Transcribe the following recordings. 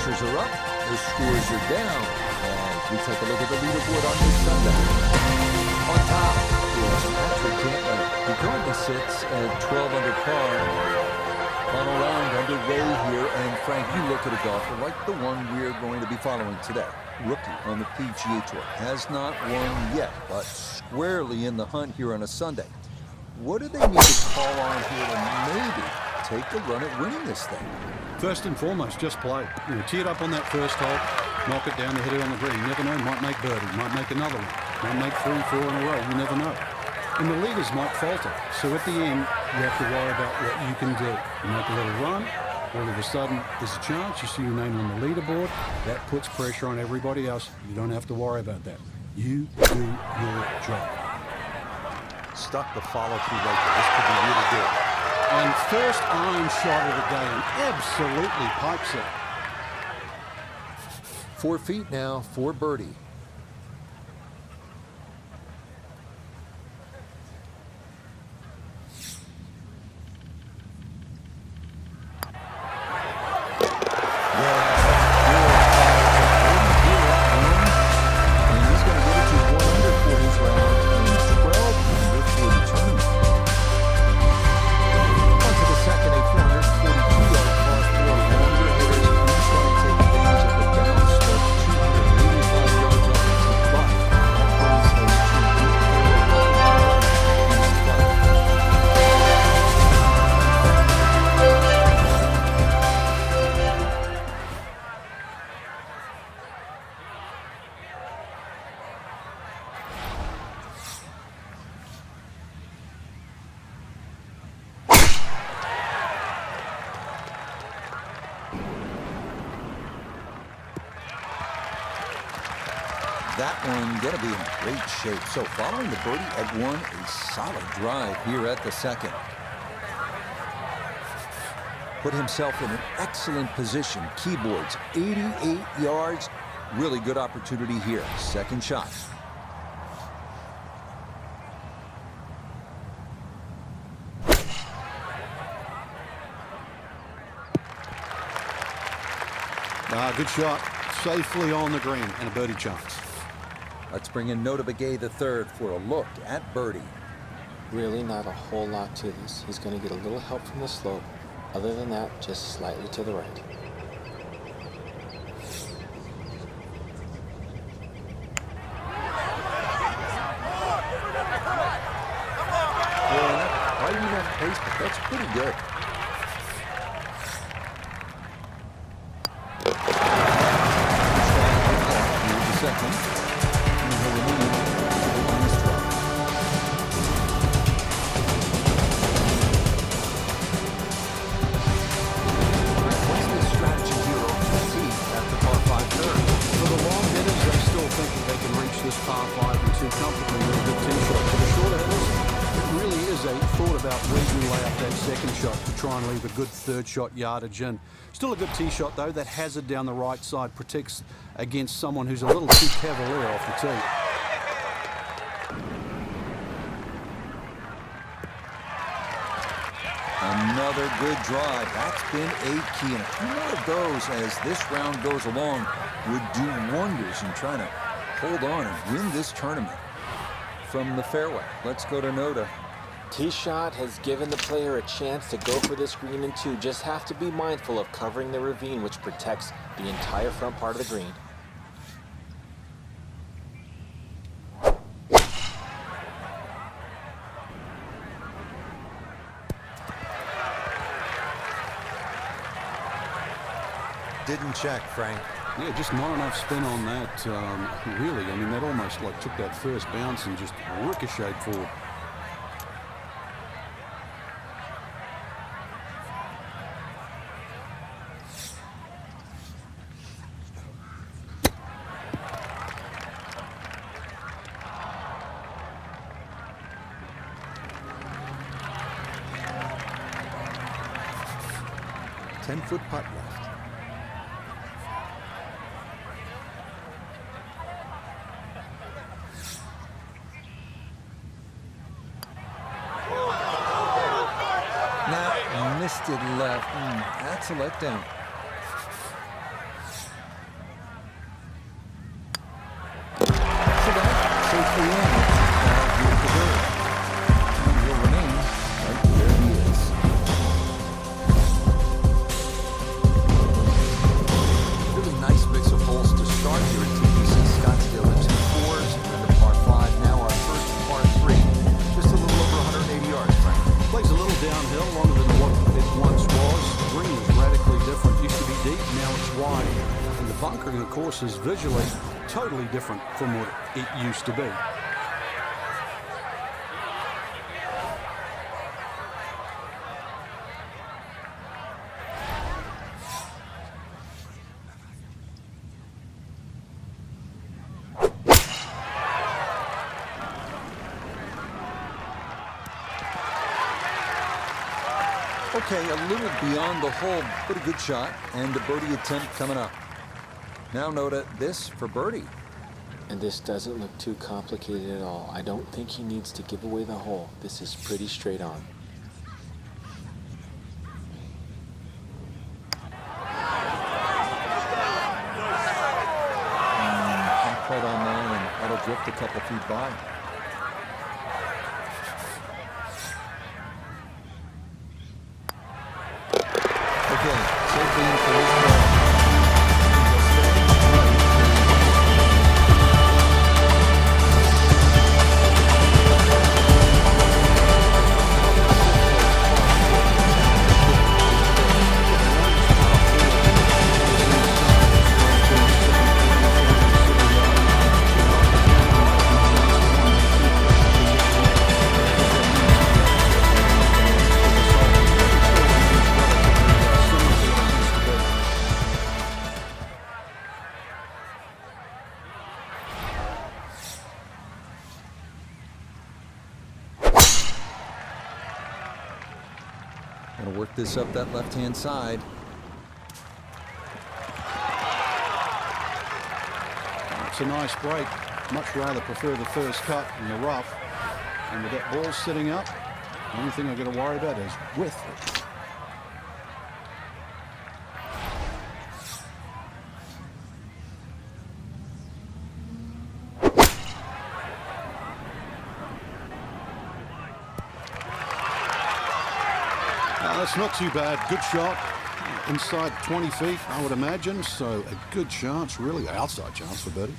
temperatures are up, the scores are down. As we take a look at the leaderboard on this Sunday. On top is Patrick Cantler. He currently sits at 12 under par. Final round underway here, and Frank, you look at a golfer like the one we're going to be following today. Rookie on the PGA Tour. Has not won yet, but squarely in the hunt here on a Sunday. What do they need to call on here to maybe take a run at winning this thing? First and foremost, just play. You know, tee it up on that first hole, knock it down, hit it on the green. You never know, might make birdie, might make another one, might make 3, 4 in a row. You never know. And the leaders might falter. So at the end, you have to worry about what you can do. You make a little run, all of a sudden there's a chance, you see your name on the leaderboard. That puts pressure on everybody else. You don't have to worry about that. You do your job. Stuck the follow-through right there. This could be really good. And first iron shot of the day, and absolutely pipes it. 4 feet now for birdie. That one going to be in great shape. So following the birdie at 1, a solid drive here at the second. Put himself in an excellent position. Keyboards, 88 yards. Really good opportunity here. Second shot. Good shot. Safely on the green and a birdie chance. Let's bring in Nota Begay III for a look at birdie. Really not a whole lot to this. He's going to get a little help from the slope. Other than that, just slightly to the right. Yeah, right in that pace, but that's pretty good. Second. Par 5 and 2 comfortably with a good tee shot. For the shorter hitters, it really is a thought about where you lay up that second shot to try and leave a good third shot yardage in. Still a good tee shot though. That hazard down the right side protects against someone who's a little too cavalier off the tee. Another good drive. That's been a key. And a few more of those as this round goes along would do wonders in trying to hold on and win this tournament. From the fairway, let's go to Nota. Tee shot has given the player a chance to go for this green in 2. Just have to be mindful of covering the ravine, which protects the entire front part of the green. Didn't check, Frank. Yeah, just not enough spin on that, really. I mean, that almost like took that first bounce and just ricocheted forward. Ten-foot putt left. Now missed it left. That's a letdown. And the bunkering, of course, is visually totally different from what it used to be. Okay, a little beyond the hole, but a good shot, and a birdie attempt coming up. Now Noda, this for birdie. And this doesn't look too complicated at all. I don't think he needs to give away the hole. This is pretty straight on. Not quite on line, and that'll drift a couple feet by. Okay, safely in for this ball. Gonna work this up that left-hand side. It's a nice break. Much rather prefer the first cut in the rough. And with that ball sitting up, the only thing I've got to worry about is width. That's not too bad. Good shot. Inside 20 feet, I would imagine. So a good chance, really outside chance for birdie.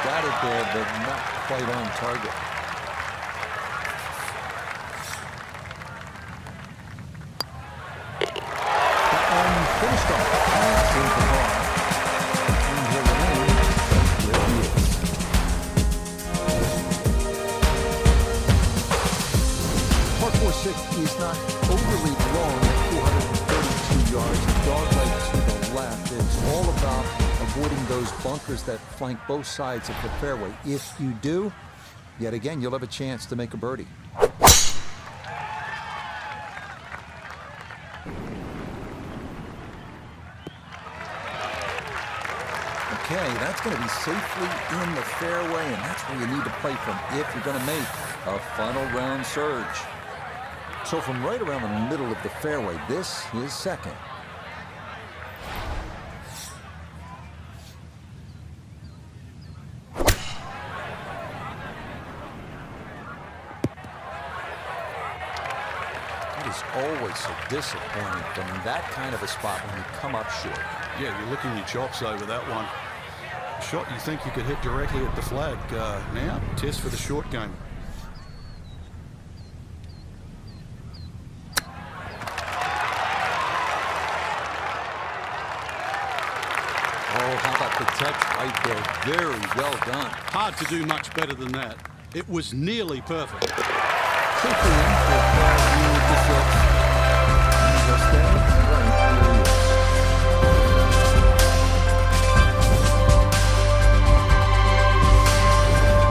Got it there, but not quite on target. That one finished off. And in for par. And he'll remain where he is. Par 4-6 is not overly long at 432 yards. Dogleg to the left. It's all about avoiding those bunkers that flank both sides of the fairway. If you do, yet again, you'll have a chance to make a birdie. Okay, that's going to be safely in the fairway, and that's where you need to play from if you're going to make a final round surge. So from right around the middle of the fairway, this is second. Always so disappointing from that kind of a spot when you come up short. Yeah, you're licking your chops over that one. Shot you think you could hit directly at the flag. Now, test for the short game. Oh, how about the touch right there? Very well done. Hard to do much better than that. It was nearly perfect. Safely in for par view with the six. Just stay right where he is.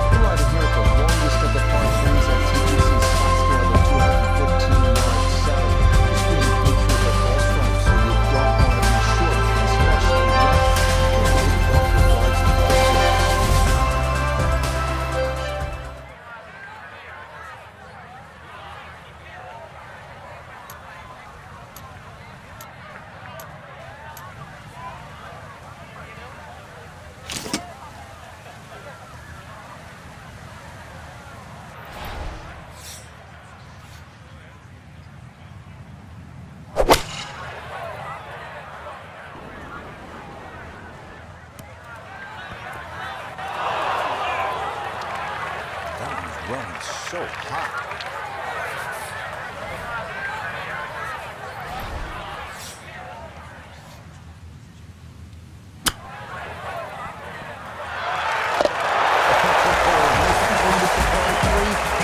We're right here at the longest of the par threes at TPC's Scottsdale at 215 yards south. This green features a ball stripe, so you don't want to be short, especially left. running so hot.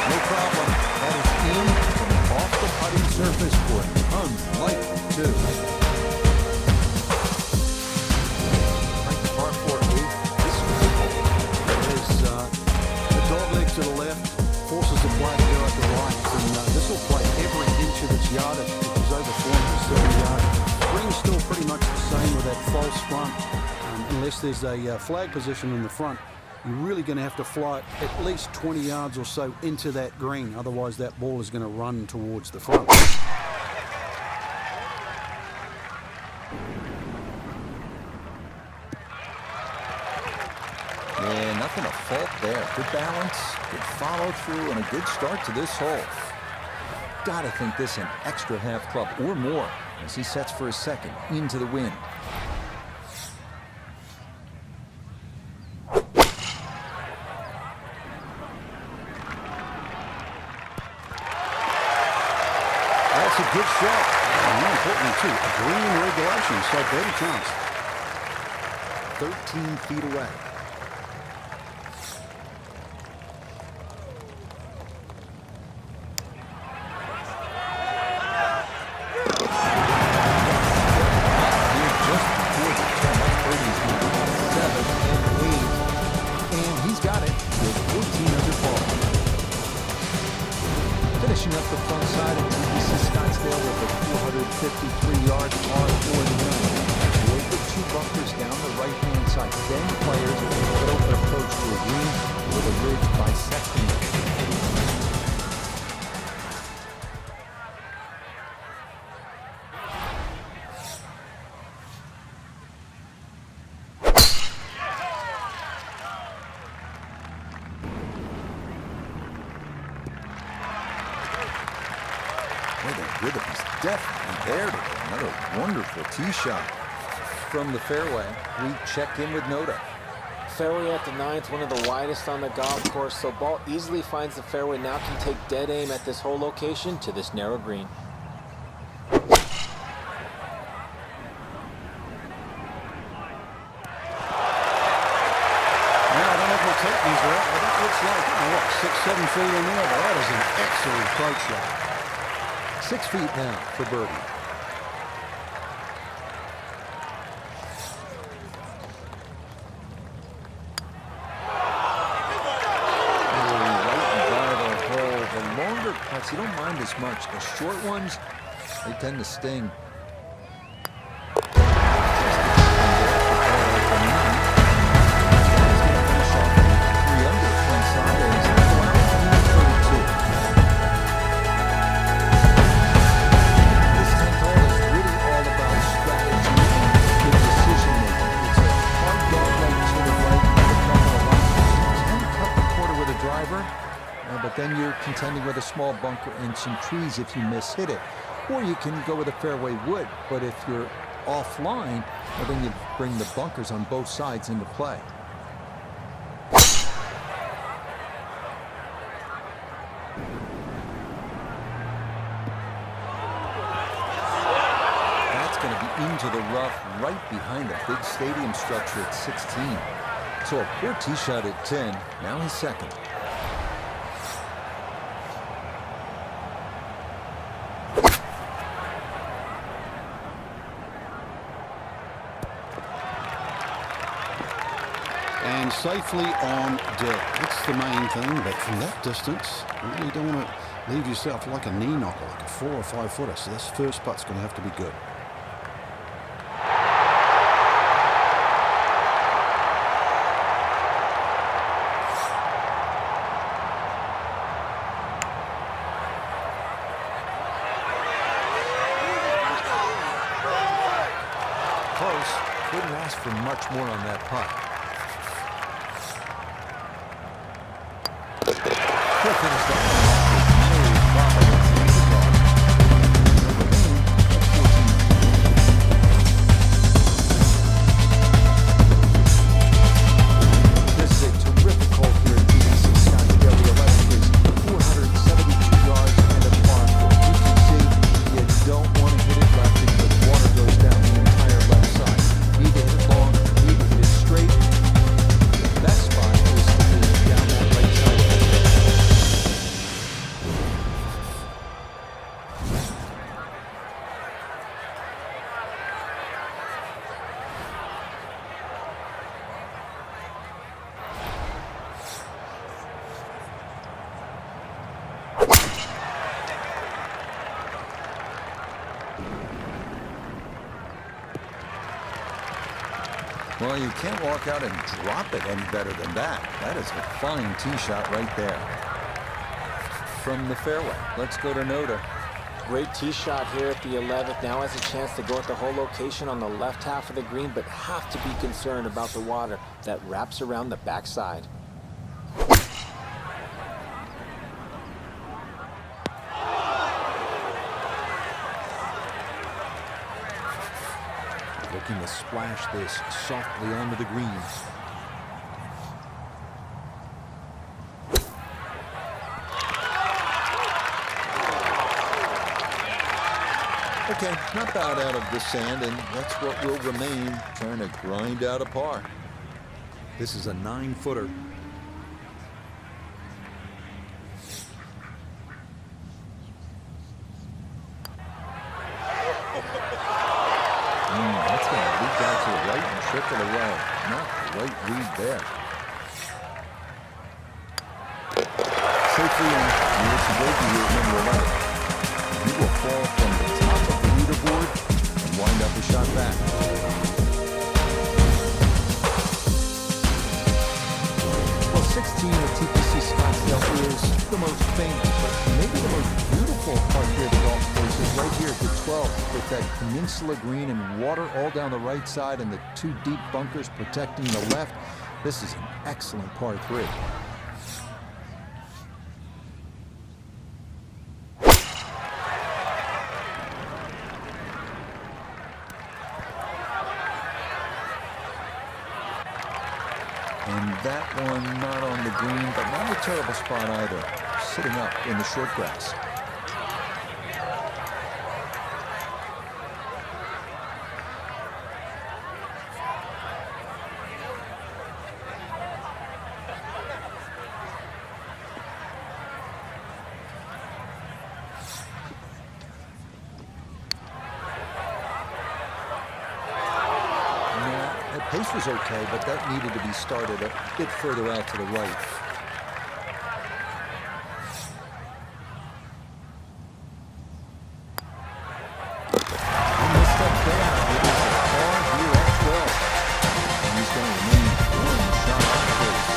No problem. That is in and off the putting surface for an unlikely two. Like par 4-8, this There's the dog leg to the left, forces the flag to go at the right, and this will play every inch of its yardage, which is over 470 yards. Green's still pretty much the same with that false front, unless there's a flag position in the front. You're really going to have to fly it at least 20 yards or so into that green, otherwise that ball is going to run towards the front. Yeah, nothing to fault there. Good balance, good follow through, and a good start to this hole. Gotta think this an extra half club or more as he sets for his second into the wind. That's a good shot. And more importantly, too, a green regulation, so better chance. 13 feet away. Just before the 10, that birdie's now 7 and 8. And he's got it with 14 under par. Finishing up the front side of TPC Scottsdale with a 453-yard par 49. Avoid the two bunkers down the right-hand side. Then players will put their approach to a green with a ridge bisecting it. The rhythm is definitely there today. Another wonderful tee shot from the fairway. We check in with Noda. Fairway at the 9th, one of the widest on the golf course, so ball easily finds the fairway. Now can take dead aim at this whole location to this narrow green. Take these out, but that looks like, 6-7 feet in there, but that is an excellent approach shot. 6 feet now for birdie. The longer putts, you don't mind as much. The short ones, they tend to sting. But then you're contending with a small bunker and some trees if you miss-hit it. Or you can go with a fairway wood, but if you're offline, well, then you bring the bunkers on both sides into play. That's going to be into the rough right behind the big stadium structure at 16. So a poor tee shot at 10, now he's second. And safely on deck. That's the main thing, but from that distance, you really don't want to leave yourself like a knee knocker, like a 4 or 5 footer. So this first putt's going to have to be good. Close. Couldn't ask for much more on that putt. He'll finish that with no problem. This is a terrific hole here at PGA Scottsdale. The 11 is Well, you can't walk out and drop it any better than that. That is a fine tee shot right there. From the fairway, let's go to Noda. Great tee shot here at the 11th. Now has a chance to go at the whole location on the left half of the green, but have to be concerned about the water that wraps around the backside. Looking to splash this softly onto the green. Okay, not bad out of the sand, and that's what will remain, trying to grind out a par. This is a 9-footer. That's going to leak out to the right and trickle away. Not the right read there. Safely in. Here's the bogey at number 11. He will fall from the top of the leaderboard and wind up a shot back. Well, 16 at TPC Scottsdale is the most famous, but maybe the most beautiful part here of the golf course is right here at the 12th with that peninsula green and water all down the right side and the 2 deep bunkers protecting the left. This is an excellent par 3. And that one not on the green, but not a terrible spot either. Sitting up in the short grass. Pace was okay, but that needed to be started a bit further out to the right. And this step down, it is a par here at 12. And he's going to remain one shot off the base.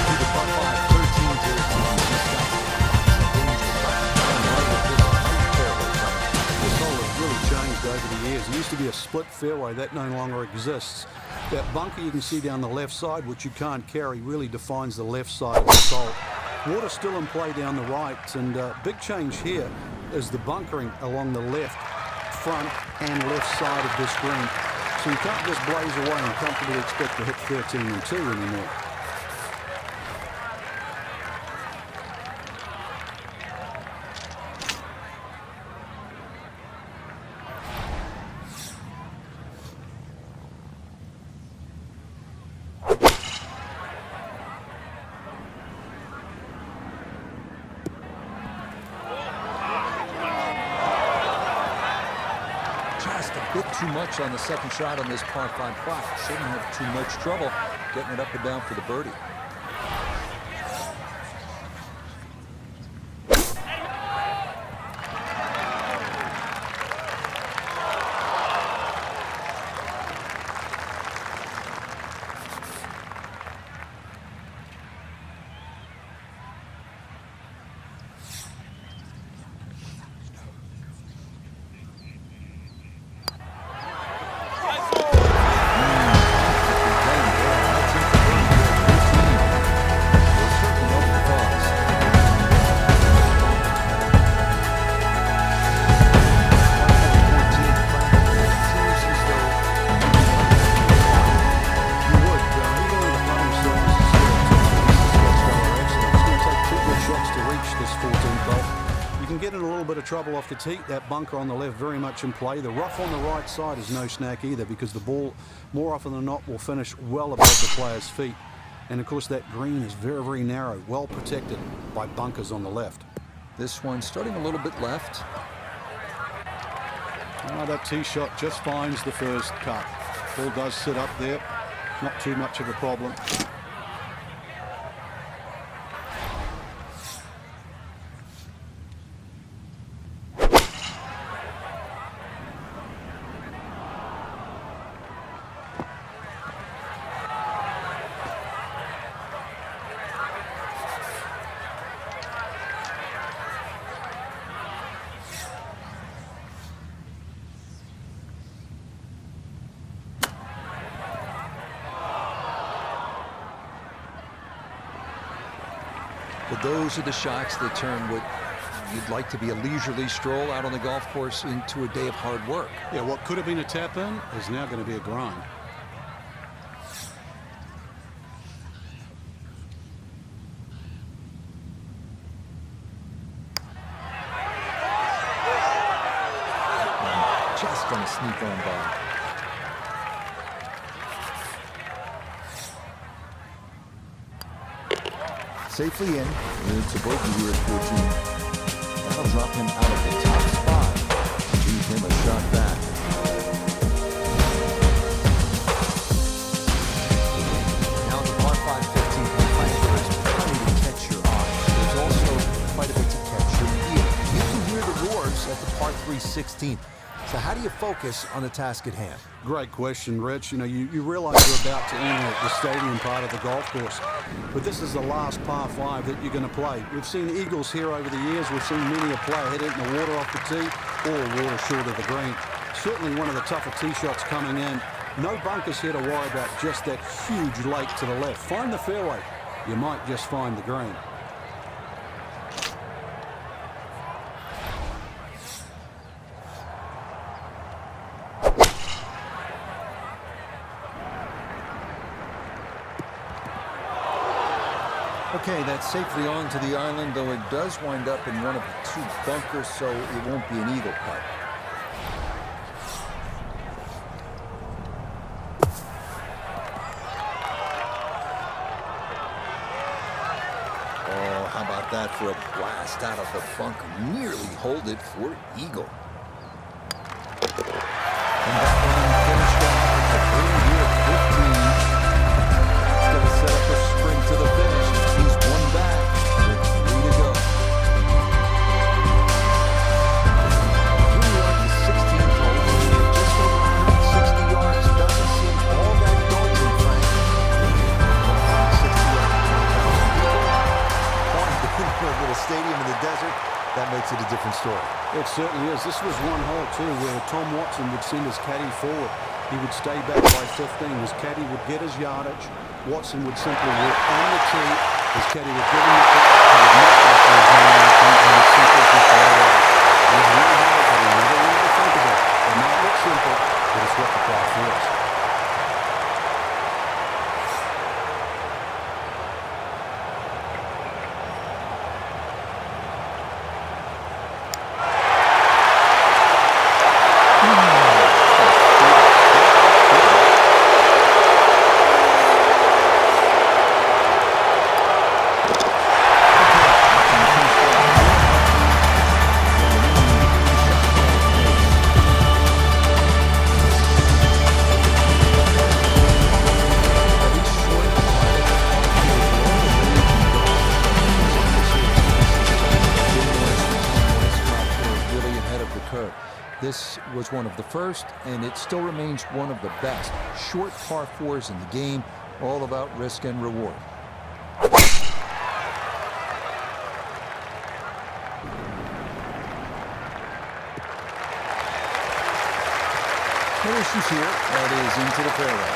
To the par 5, 13 to the team. He's got This hole has really changed over the years. It used to be a split fairway. That no longer exists. That bunker you can see down the left side, which you can't carry, really defines the left side of the hole. Water still in play down the right, and big change here is the bunkering along the left, front, and left side of this green. So you can't just blaze away and comfortably expect to hit 13 and 2 anymore. a bit too much on the second shot on this par 5 putt. Shouldn't have too much trouble getting it up and down for the birdie. Trouble off the tee. That bunker on the left very much in play. The rough on the right side is no snack either, because the ball more often than not will finish well above the player's feet. And of course that green is very, very narrow, well protected by bunkers on the left. This one starting a little bit left. That tee shot just finds the first cut. Ball does sit up there, not too much of a problem. But those are the shots that turn what you'd like to be a leisurely stroll out on the golf course into a day of hard work. Yeah, what could have been a tap in is now going to be a grind. Just going to sneak on by. Safely in. It's a bogey here at 14. That'll drop him out of the top spot. Leave him a shot back. Now the par 5 15th hole, there's plenty to catch your eye. There's also quite a bit to catch your ear. You can hear the roars at the par 3 16th. So how do you focus on the task at hand? Great question, Rich. You know, you realize you're about to enter the stadium part of the golf course, but this is the last par 5 that you're going to play. We've seen eagles here over the years. We've seen many a player hit it in the water off the tee or water short of the green. Certainly one of the tougher tee shots coming in. No bunkers here to worry about, just that huge lake to the left. Find the fairway. You might just find the green. Okay, that's safely onto the island, though it does wind up in one of the 2 bunkers, so it won't be an eagle putt. Oh, how about that for a blast out of the bunker? Nearly hold it for eagle. And that one finished off with a birdie here at 15. It's going to set up a sprint to the finish. He's one back with 3 to go. Here we are at the 16th hole. Just over 160 yards. Doesn't seem all that daunting, Frank. 160 yards, 1,000 people. With a stadium in the desert, that makes it a different story. It certainly is. This was one hole, too, where Tom Watson would send his caddy forward. He would stay back by 15. His caddy would get his yardage. Watson would simply walk on the tee. His caddy would give him the putt. He would not go for his money, and he would simply just go away. It was really hard, but he never wanted to think about it. It might look simple, but it's what the craft is. This was one of the first, and it still remains one of the best. Short par 4s in the game, all about risk and reward. No issues here. That is into the fairway.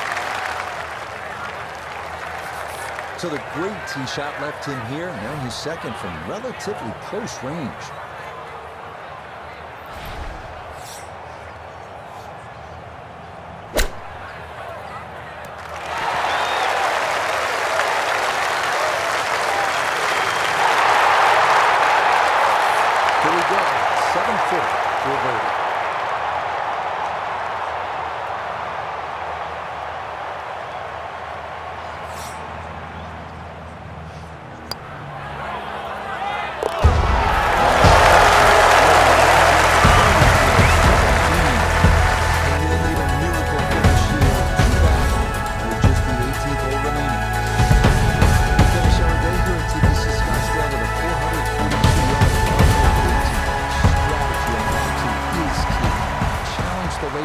So the great tee shot left him here. Now he's second from relatively close range. Here we go. 7-footer for birdie.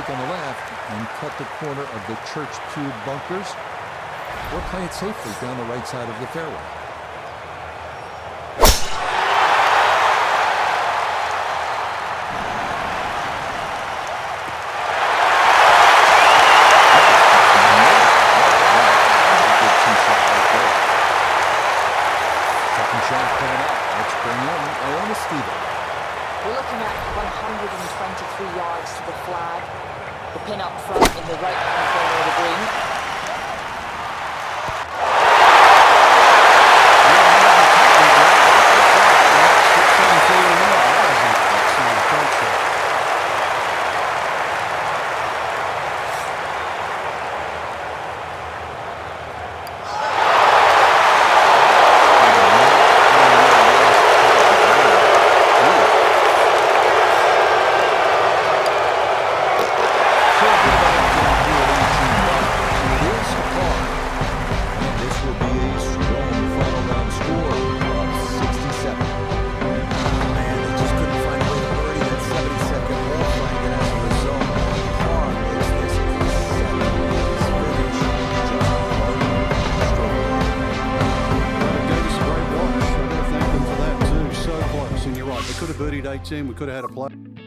On the left and cut the corner of the church pew bunkers, or play it safely down the right side of the fairway. Second shot Stephen. We're looking at 123 yards to the flag. The pin up front in the right-hand corner of the green. Could have birdied 18. We could have had a play.